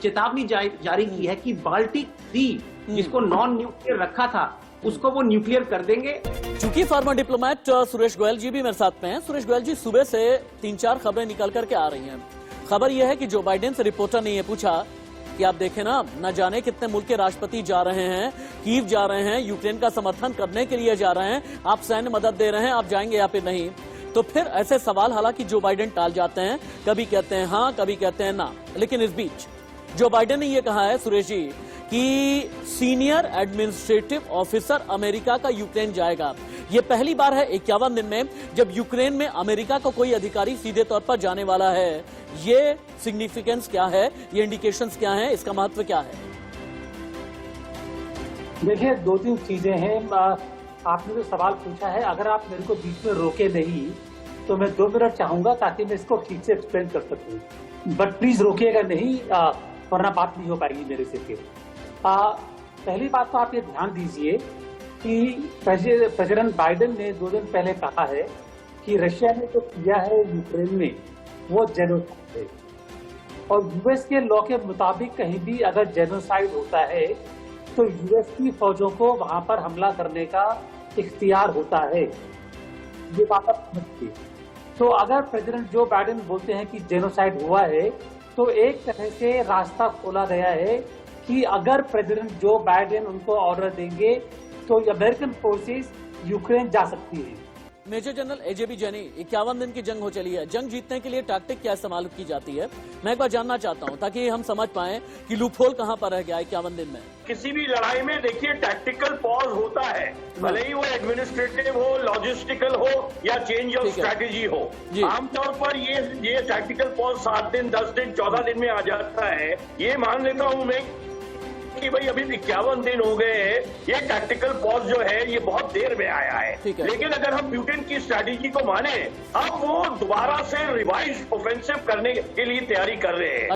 चेतावनी जारी की है कि बाल्टिक सी, जिसको नॉन न्यूक्लियर रखा था, उसको वो न्यूक्लियर कर देंगे। चूंकि फार्मर डिप्लोमेट सुरेश गोयल जी भी मेरे साथ में हैं। सुरेश गोयल जी, सुबह से 3-4 खबरें निकल करके आ रही हैं। खबर यह है कि जो बाइडेन से रिपोर्टर ने यह पूछा कि आप देखें ना, न जाने कितने मुल्क के राष्ट्रपति जा रहे हैं, कीव जा रहे हैं, यूक्रेन का समर्थन करने के लिए जा रहे हैं, आप सैन्य मदद दे रहे हैं, आप जाएंगे या फिर नहीं? तो फिर ऐसे सवाल हालांकि जो बाइडेन टाल जाते हैं, कभी कहते हैं हाँ, कभी कहते हैं ना। लेकिन इस बीच जो बाइडेन ने यह कहा है सुरेश जी कि सीनियर एडमिनिस्ट्रेटिव ऑफिसर अमेरिका का यूक्रेन जाएगा। यह पहली बार है 51 दिन में जब यूक्रेन में अमेरिका का कोई अधिकारी सीधे तौर पर जाने वाला है। ये सिग्निफिकेंस क्या है, ये इंडिकेशंस क्या है, इसका महत्व क्या है? देखिए, 2-3 चीजें हैं। आपने जो सवाल पूछा है, अगर आप मेरे को बीच में रोके नहीं तो मैं 2 मिनट चाहूंगा ताकि मैं इसको ठीक से एक्सप्लेन कर सकूं, बट प्लीज रोकिएगा नहीं, वरना बात नहीं हो पाएगी मेरे से फिर। पहली बात तो आप ये ध्यान दीजिए कि प्रेसिडेंट बाइडेन ने 2 दिन पहले कहा है कि रशिया ने जो किया है यूक्रेन में वो जेनोसाइड है, और यूएस के लॉ के मुताबिक कहीं भी अगर जेनोसाइड होता है तो यूएस की फौजों को वहां पर हमला करने का इख्तियार होता है। ये बात आप समझिए। तो अगर प्रेसिडेंट जो बाइडेन बोलते हैं कि जेनोसाइड हुआ है, तो एक तरह से रास्ता खोला गया है कि अगर प्रेसिडेंट जो बाइडेन उनको ऑर्डर देंगे तो अमेरिकन फोर्सेस यूक्रेन जा सकती है। मेजर जनरल एजेबी जैनी, 51 दिन की जंग हो चली है, जंग जीतने के लिए टैक्टिक क्या इस्तेमाल की जाती है, मैं एक बार जानना चाहता हूं ताकि हम समझ पाएं कि लूपहोल कहां पर रह गया 51 दिन में। किसी भी लड़ाई में देखिए टैक्टिकल पॉज होता है, भले ही वो एडमिनिस्ट्रेटिव हो, लॉजिस्टिकल हो या चेंज ऑफ स्ट्रैटेजी हो। आमतौर पर ये टैक्टिकल पॉज 7 दिन, 10 दिन, 14 दिन में आ जाता है। ये मान लेता हूं मैं कि भाई अभी 51 दिन हो गए हैं, ये टैक्टिकल पॉज जो है ये बहुत देर में आया है। लेकिन अगर हम प्यूटिन की स्ट्रैटेजी को माने, अब वो दोबारा से रिवाइज ऑफेंसिव करने के लिए तैयारी कर रहे हैं।